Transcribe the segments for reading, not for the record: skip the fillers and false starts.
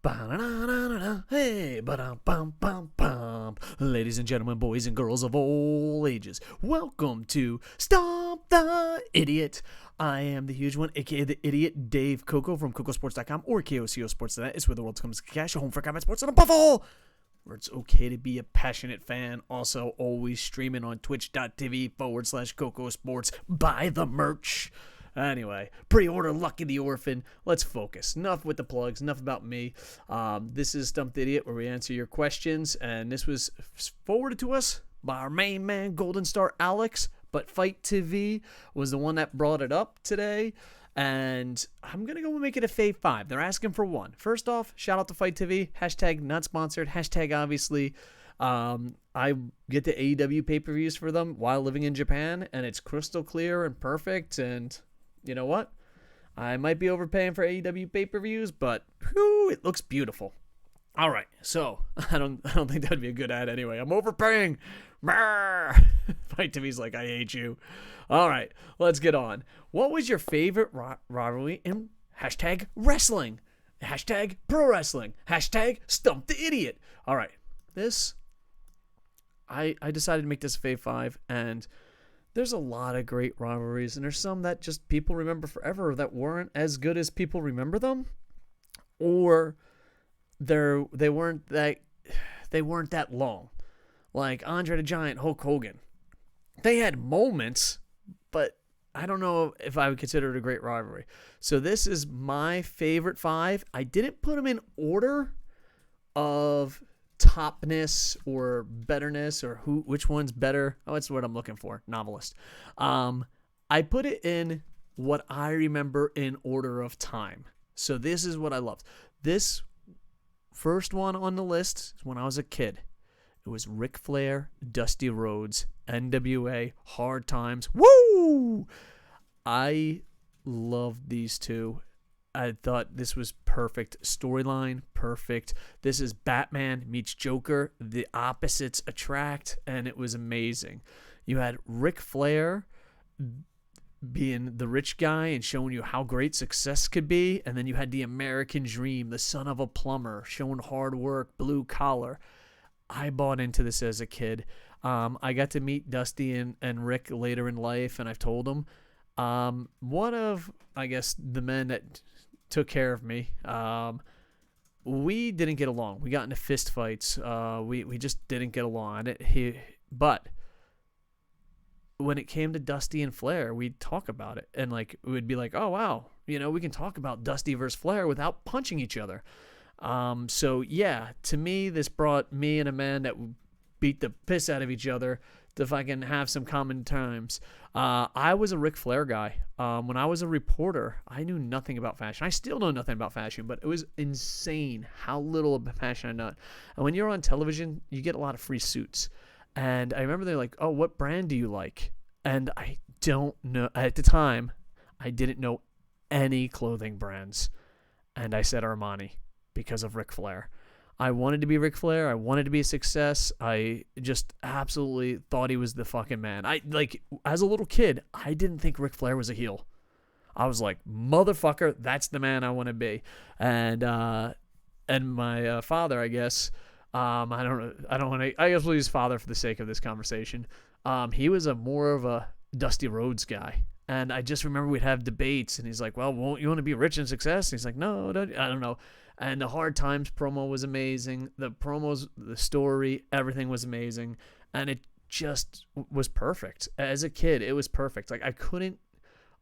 Hey, ba-dum-bum-bum-bum. Ladies and gentlemen, boys and girls of all ages, welcome to Stump the Idiot. I am the huge one, aka the idiot, Dave Koco from KocoSports.com or KocoSports.net. It's where the world comes to cash, home for combat sports and a buffalo, where it's okay to be a passionate fan. Also, always streaming on twitch.tv/KocoSports. Buy the merch. Anyway, pre-order Lucky the Orphan. Let's focus. Enough with the plugs. Enough about me. This is Stump the Idiot, where we answer your questions. And this was forwarded to us by our main man, Golden Star Alex. But Fight TV was the one that brought it up today. And I'm going to go and make it a Fave 5. They're asking for one. First off, shout out to Fight TV. Hashtag not sponsored. Hashtag obviously. I get the AEW pay-per-views for them while living in Japan. And it's crystal clear and perfect. And you know what? I might be overpaying for AEW pay-per-views, but whew, it looks beautiful. All right, so I don't think that'd be a good ad anyway. I'm overpaying. Fight TV's like, I hate you. All right, let's get on. What was your favorite rivalry in hashtag wrestling? Hashtag pro wrestling. Hashtag stump the idiot. All right, this I decided to make this a Fave 5, and there's a lot of great rivalries, and there's some that just people remember forever that weren't as good as people remember them, or they weren't that long. Like Andre the Giant, Hulk Hogan. They had moments, but I don't know if I would consider it a great rivalry. So this is my favorite 5. I didn't put them in order of topness or betterness or which one's better. Oh, that's what I'm looking for. Novelist. I put it in what I remember in order of time. So this is what I loved. This first one on the list is when I was a kid. It was Ric Flair, Dusty Rhodes, NWA, Hard Times. Woo! I loved these two. I thought this was perfect. Storyline, perfect. This is Batman meets Joker. The opposites attract, and it was amazing. You had Ric Flair being the rich guy and showing you how great success could be, and then you had the American dream, the son of a plumber, showing hard work, blue collar. I bought into this as a kid. I got to meet Dusty and Rick later in life, and I've told them. One of, I guess, the men that took care of me. We didn't get along. We got into fist fights. We just didn't get along. But when it came to Dusty and Flair, we'd talk about it, and like we'd be like, "Oh wow, we can talk about Dusty versus Flair without punching each other." So yeah, to me, this brought me and a man that beat the piss out of each other if I can have some common terms. I was a Ric Flair guy. When I was a reporter, I knew nothing about fashion. I still know nothing about fashion, but it was insane how little of fashion I know. And when you're on television, you get a lot of free suits. And I remember they're like, "Oh, what brand do you like?" And I don't know. At the time, I didn't know any clothing brands. And I said Armani because of Ric Flair. I wanted to be Ric Flair. I wanted to be a success. I just absolutely thought he was the fucking man. As a little kid, I didn't think Ric Flair was a heel. I was like, motherfucker, that's the man I want to be. And my father, I guess, I guess we'll use father for the sake of this conversation. He was more of a Dusty Rhodes guy. And I just remember we'd have debates, and he's like, "Well, won't you want to be rich and success?" And he's like, "No, I don't know." And the Hard Times promo was amazing. The promos, the story, everything was amazing. And it just was perfect. As a kid, it was perfect. Like, I couldn't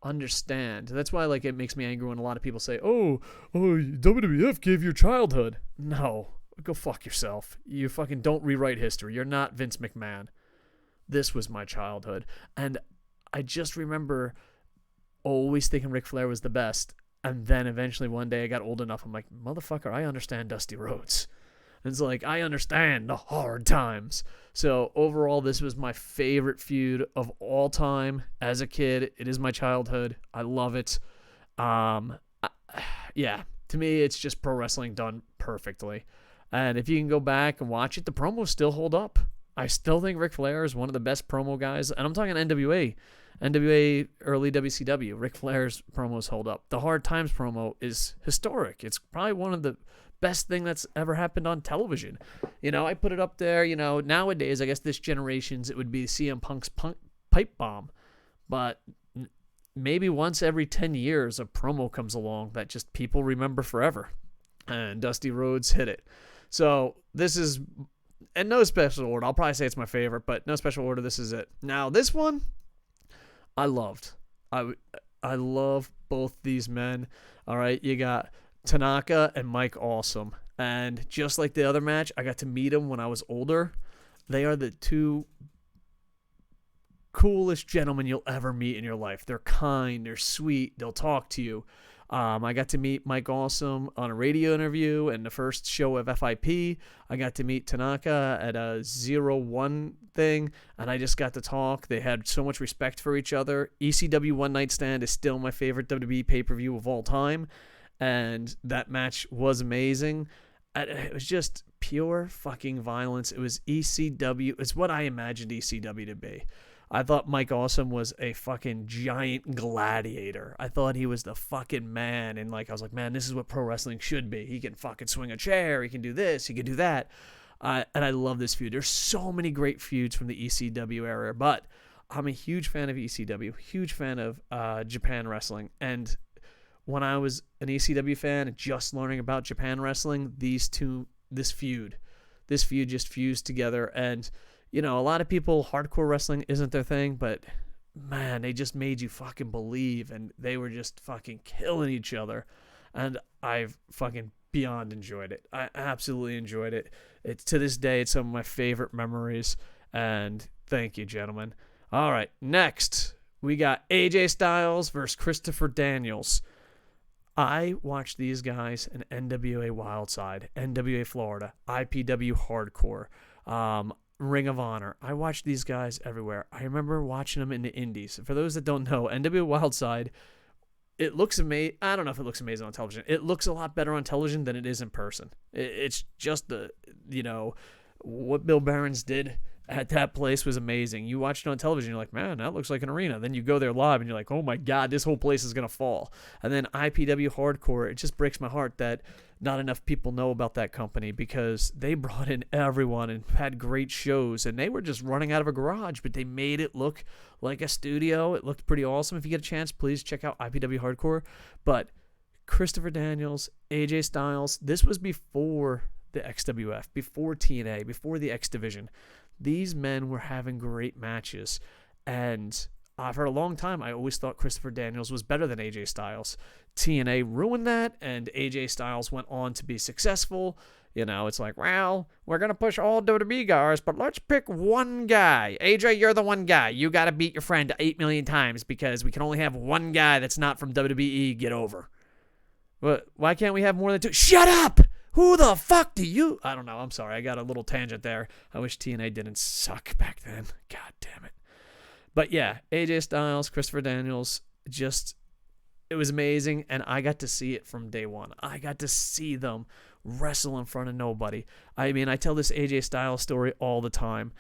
understand. That's why, like, it makes me angry when a lot of people say, oh, WWF gave your childhood. No, go fuck yourself. You fucking don't rewrite history. You're not Vince McMahon. This was my childhood. And I just remember always thinking Ric Flair was the best. And then eventually one day I got old enough. I'm like, motherfucker, I understand Dusty Rhodes. And it's like, I understand the Hard Times. So overall, this was my favorite feud of all time as a kid. It is my childhood. I love it. Yeah, to me, it's just pro wrestling done perfectly. And if you can go back and watch it, the promos still hold up. I still think Ric Flair is one of the best promo guys. And I'm talking NWA. NWA, early WCW. Ric Flair's promos hold up. The Hard Times promo is historic. It's probably one of the best thing that's ever happened on television. I put it up there. Nowadays, I guess this generation's, it would be CM Punk's pipe bomb. But maybe once every 10 years, a promo comes along that just people remember forever. And Dusty Rhodes hit it. So this is, in no special order, I'll probably say it's my favorite, but no special order, this is it. Now, this one, I loved. I love both these men. All right, you got Tanaka and Mike Awesome. And just like the other match, I got to meet them when I was older. They are the two coolest gentlemen you'll ever meet in your life. They're kind, they're sweet, they'll talk to you. I got to meet Mike Awesome on a radio interview and the first show of FIP. I got to meet Tanaka at a 0-1 thing, and I just got to talk. They had so much respect for each other. ECW One Night Stand is still my favorite WWE pay-per-view of all time, and that match was amazing. It was just pure fucking violence. It was ECW. It's what I imagined ECW to be. I thought Mike Awesome was a fucking giant gladiator. I thought he was the fucking man. And I was like, man, this is what pro wrestling should be. He can fucking swing a chair. He can do this. He can do that. And I love this feud. There's so many great feuds from the ECW era. But I'm a huge fan of ECW. Huge fan of Japan wrestling. And when I was an ECW fan and just learning about Japan wrestling, this feud just fused together. And a lot of people, hardcore wrestling isn't their thing, but man, they just made you fucking believe, and they were just fucking killing each other. And I've fucking beyond enjoyed it. I absolutely enjoyed it. It's to this day, it's some of my favorite memories. And thank you, gentlemen. All right, next we got AJ Styles versus Christopher Daniels. I watched these guys in NWA Wildside, NWA Florida, IPW Hardcore, Ring of Honor. I watched these guys everywhere. I remember watching them in the indies. For those that don't know, NWA Wildside, it looks amazing. I don't know if it looks amazing on television. It looks a lot better on television than it is in person. It's just what Bill Barons did at that place was amazing. You watch it on television, you're like, man, that looks like an arena. Then you go there live and you're like, oh my God, this whole place is going to fall. And then IPW Hardcore, it just breaks my heart that not enough people know about that company, because they brought in everyone and had great shows, and they were just running out of a garage, but they made it look like a studio. It looked pretty awesome. If you get a chance, please check out IPW Hardcore. But Christopher Daniels, AJ Styles, this was before the XWF, before TNA, before the X Division. These men were having great matches, and for a long time, I always thought Christopher Daniels was better than AJ Styles. TNA ruined that, and AJ Styles went on to be successful. It's like, well, we're going to push all WWE guys, but let's pick one guy. AJ, you're the one guy. You got to beat your friend 8 million times because we can only have one guy that's not from WWE. Get over. But why can't we have more than two? Shut up! Who the fuck do you... I don't know. I'm sorry. I got a little tangent there. I wish TNA didn't suck back then. God damn it. But yeah, AJ Styles, Christopher Daniels, it was amazing, and I got to see it from day one. I got to see them wrestle in front of nobody. I mean, I tell this AJ Styles story all the time.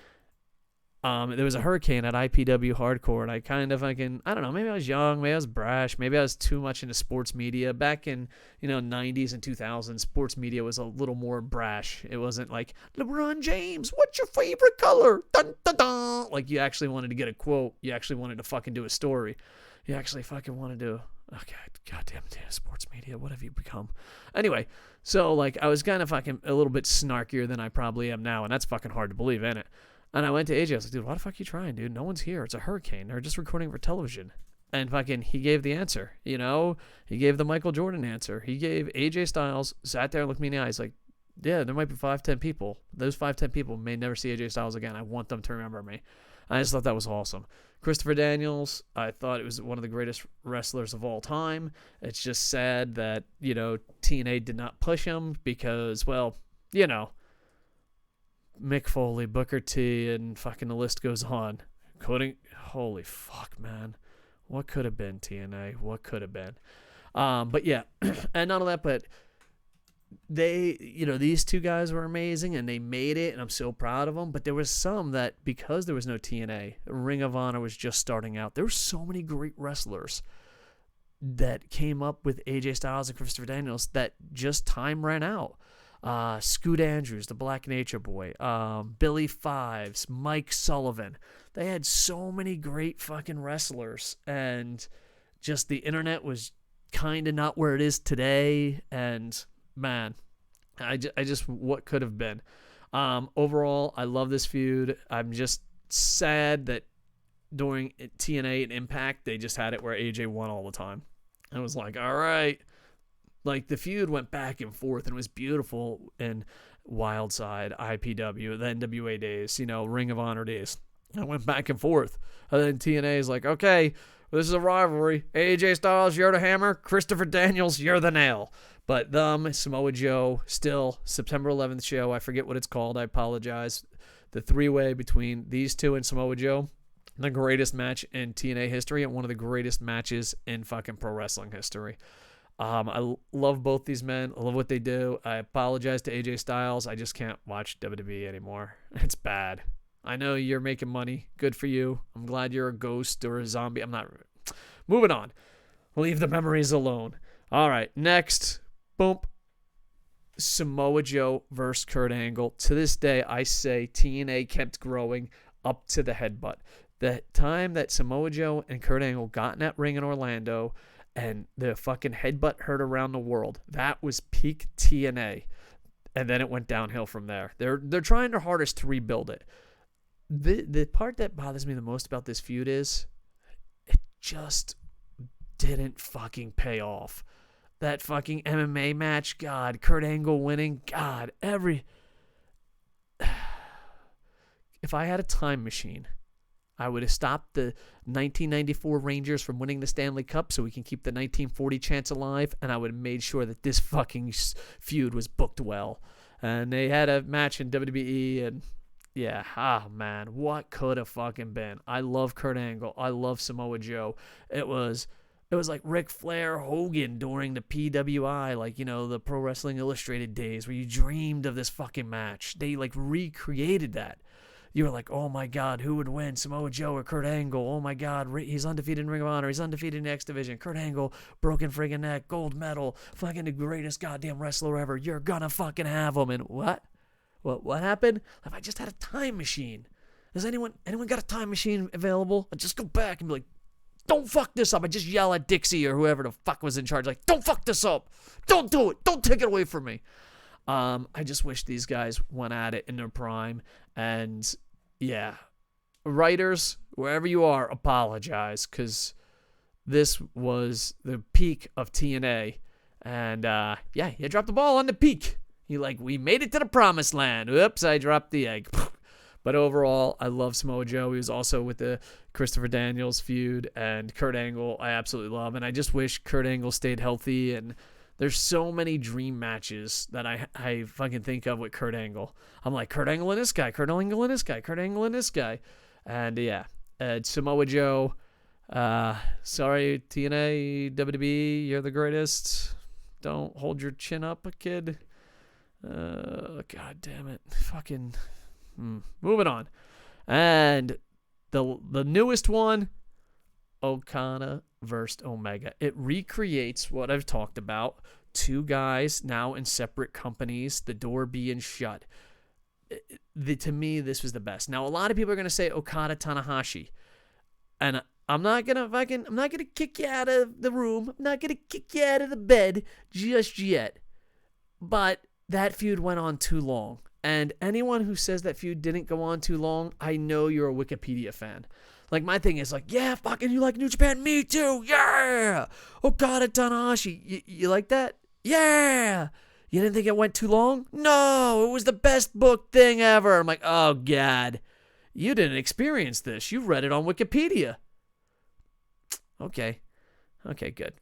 There was a hurricane at IPW Hardcore, and I kind of, I don't know, maybe I was young, maybe I was brash, maybe I was too much into sports media. Back in, 90s and 2000s, sports media was a little more brash. It wasn't like, LeBron James, what's your favorite color? Dun, dun, dun. Like, you actually wanted to get a quote. You actually wanted to fucking do a story. You actually fucking wanted to, okay, goddamn it, sports media, what have you become? Anyway, so, I was kind of fucking a little bit snarkier than I probably am now, and that's fucking hard to believe, ain't it? And I went to AJ. I was like, dude, why the fuck are you trying, dude? No one's here. It's a hurricane. They're just recording for television. And fucking, he gave the answer, He gave the Michael Jordan answer. He gave AJ Styles, sat there and looked me in the eyes like, yeah, there might be 5-10 people. Those 5-10 people may never see AJ Styles again. I want them to remember me. I just thought that was awesome. Christopher Daniels, I thought it was one of the greatest wrestlers of all time. It's just sad that, TNA did not push him because, well, Mick Foley, Booker T, and fucking the list goes on. Holy fuck, man. What could have been, TNA? What could have been? But yeah, and not only that, but they, these two guys were amazing, and they made it, and I'm so proud of them. But there was some that, because there was no TNA, Ring of Honor was just starting out. There were so many great wrestlers that came up with AJ Styles and Christopher Daniels that just time ran out. Scoot Andrews, the Black Nature Boy, Billy Fives, Mike Sullivan. They had so many great fucking wrestlers, and just the internet was kind of not where it is today. And man, I just what could have been. Overall, I love this feud. I'm just sad that during TNA and Impact, they just had it where AJ won all the time. I was like, all right. Like, the feud went back and forth, and it was beautiful in Wildside, IPW, the NWA days, Ring of Honor days. I went back and forth. And then TNA is like, okay, this is a rivalry. AJ Styles, you're the hammer. Christopher Daniels, you're the nail. But Samoa Joe, still, September 11th show. I forget what it's called. I apologize. The three-way between these two and Samoa Joe. The greatest match in TNA history and one of the greatest matches in fucking pro wrestling history. I love both these men. I love what they do. I apologize to AJ Styles. I just can't watch WWE anymore. It's bad. I know you're making money. Good for you. I'm glad you're a ghost or a zombie. I'm not. Moving on. Leave the memories alone. All right. Next. Boom. Samoa Joe versus Kurt Angle. To this day, I say TNA kept growing up to the headbutt. The time that Samoa Joe and Kurt Angle got in that ring in Orlando and the fucking headbutt heard around the world, that was peak TNA. And then it went downhill from there. They're trying their hardest to rebuild it. The part that bothers me the most about this feud is it just didn't fucking pay off. That fucking MMA match, God, Kurt Angle winning, God, if I had a time machine, I would have stopped the 1994 Rangers from winning the Stanley Cup so we can keep the 1940 chance alive, and I would have made sure that this fucking feud was booked well. And they had a match in WWE, and yeah, man, what could have fucking been? I love Kurt Angle. I love Samoa Joe. It was like Ric Flair Hogan during the PWI, like, the Pro Wrestling Illustrated days where you dreamed of this fucking match. They, like, recreated that. You were like, oh my God, who would win, Samoa Joe or Kurt Angle? Oh my God, he's undefeated in Ring of Honor. He's undefeated in the X Division. Kurt Angle, broken friggin' neck, gold medal, fucking the greatest goddamn wrestler ever. You're gonna fucking have him. And what? What happened? If I just had a time machine. Does anyone got a time machine available? I'd just go back and be like, don't fuck this up. I just yell at Dixie or whoever the fuck was in charge, like, don't fuck this up. Don't do it. Don't take it away from me. I just wish these guys went at it in their prime. And yeah, writers, wherever you are, apologize, because this was the peak of TNA. And yeah, you dropped the ball on the peak. We made it to the promised land. Oops, I dropped the egg. But overall, I love Samoa Joe. He was also with the Christopher Daniels feud, and Kurt Angle I absolutely love. And I just wish Kurt Angle stayed healthy. And there's so many dream matches that I fucking think of with Kurt Angle. I'm like, Kurt Angle and this guy, Kurt Angle and this guy, Kurt Angle and this guy. And yeah, Samoa Joe, sorry, TNA, WWE, you're the greatest. Don't hold your chin up, kid. God damn it. Fucking... Moving on. And the newest one, Okada versus Omega. It recreates what I've talked about. Two guys now in separate companies, the door being shut. To me, this was the best. Now, a lot of people are going to say Okada Tanahashi. And I'm not gonna kick you out of the room. I'm not gonna kick you out of the bed just yet. But that feud went on too long. And anyone who says that feud didn't go on too long, I know you're a Wikipedia fan. Like, my thing is like, yeah, fucking you like New Japan? Me too, yeah! Okada Tanahashi, you like that? Yeah! You didn't think it went too long? No, it was the best booked thing ever. I'm like, oh, God. You didn't experience this. You read it on Wikipedia. Okay, good.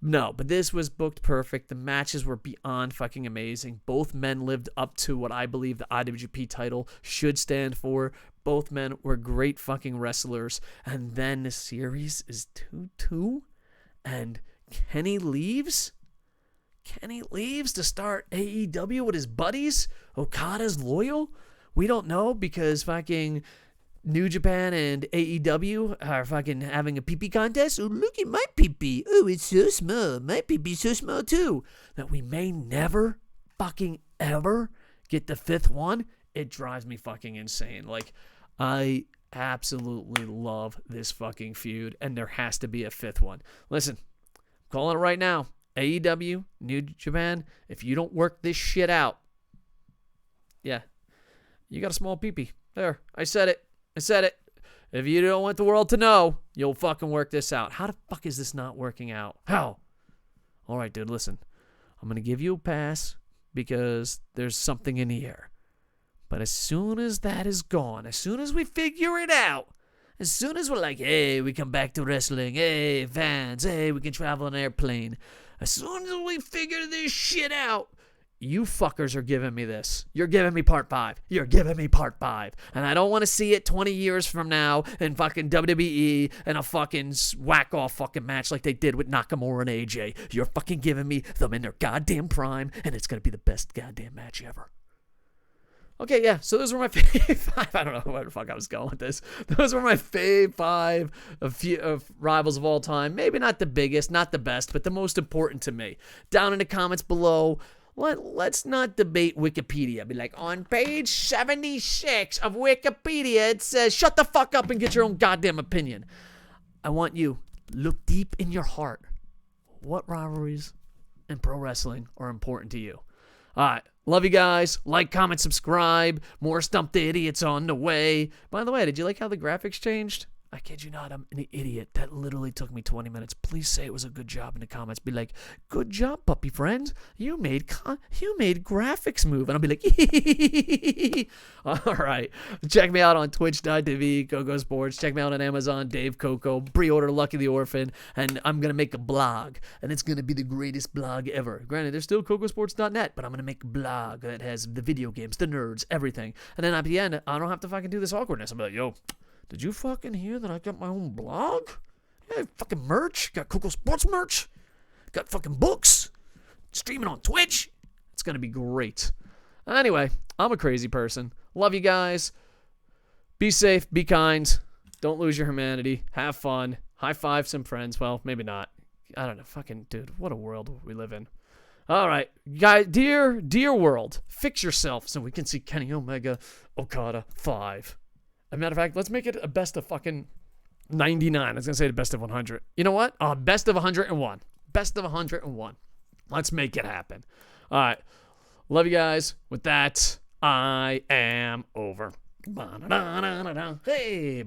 No, but this was booked perfect. The matches were beyond fucking amazing. Both men lived up to what I believe the IWGP title should stand for. Both men were great fucking wrestlers. And then the series is 2-2. And Kenny leaves? Kenny leaves to start AEW with his buddies? Okada's loyal? We don't know because fucking New Japan and AEW are fucking having a pee-pee contest. Oh, look at my pee-pee. Oh, it's so small. My pee-pee's so small too. That we may never fucking ever get the fifth one. It drives me fucking insane. Like, I absolutely love this fucking feud, and there has to be a fifth one. Listen, I'm calling it right now. AEW, New Japan, if you don't work this shit out, yeah, you got a small pee-pee. There, I said it. If you don't want the world to know, you'll fucking work this out. How the fuck is this not working out? How? All right, dude, listen. I'm going to give you a pass because there's something in the air. But as soon as that is gone, as soon as we figure it out, as soon as we're like, hey, we come back to wrestling, hey, fans, hey, we can travel on an airplane. As soon as we figure this shit out, you fuckers are giving me this. You're giving me part 5. You're giving me part 5. And I don't want to see it 20 years from now in fucking WWE and a fucking whack-off fucking match like they did with Nakamura and AJ. You're fucking giving me them in their goddamn prime, and it's going to be the best goddamn match ever. Okay, yeah, so those were my fave 5. I don't know where the fuck I was going with this. Those were my fave 5 of rivals of all time. Maybe not the biggest, not the best, but the most important to me. Down in the comments below, let's not debate Wikipedia. Be like, on page 76 of Wikipedia, it says, shut the fuck up and get your own goddamn opinion. I want you, look deep in your heart. What rivalries and pro wrestling are important to you? All right. Love you guys. Like, comment, subscribe. More Stump the Idiots on the way. By the way, did you like how the graphics changed? I kid you not, I'm an idiot. That literally took me 20 minutes. Please say it was a good job in the comments. Be like, good job, puppy friend. You made graphics move. And I'll be like, all right. Check me out on twitch.tv, KocoSports. Check me out on Amazon, Dave Coco. Pre-order Lucky the Orphan. And I'm going to make a blog. And it's going to be the greatest blog ever. Granted, there's still KocoSports.net, but I'm going to make a blog that has the video games, the nerds, everything. And then at the end, I don't have to fucking do this awkwardness. I'll be like, yo, did you fucking hear that I got my own blog? Yeah, fucking merch. Got KocoSports merch. Got fucking books. Streaming on Twitch. It's going to be great. Anyway, I'm a crazy person. Love you guys. Be safe. Be kind. Don't lose your humanity. Have fun. High five some friends. Well, maybe not. I don't know. Fucking dude, what a world we live in. All right. Guys, dear world, fix yourself so we can see Kenny Omega Okada 5. As a matter of fact, let's make it a best of fucking 99. I was going to say the best of 100. You know what? Best of 101. Best of 101. Let's make it happen. All right. Love you guys. With that, I am over. Hey.